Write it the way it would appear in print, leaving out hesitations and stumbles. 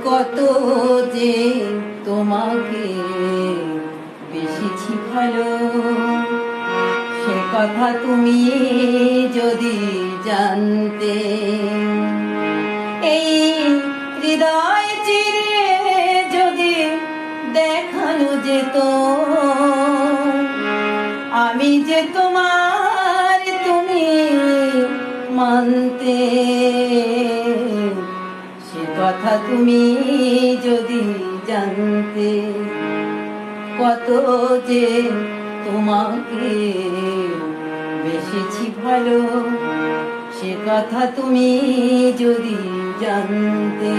কত যে তোমাকে বেশিছি ভালো, সে কথা তুমি যদি জানতে। এই হৃদয় চিরে যদি দেখানো যেত আমি যে তোমার, তুমি মানতে। সে কথা তুমি যদি জানতে, কত যে তোমাকে বেশিছি ভালো, সে কথা তুমি যদি জানতে।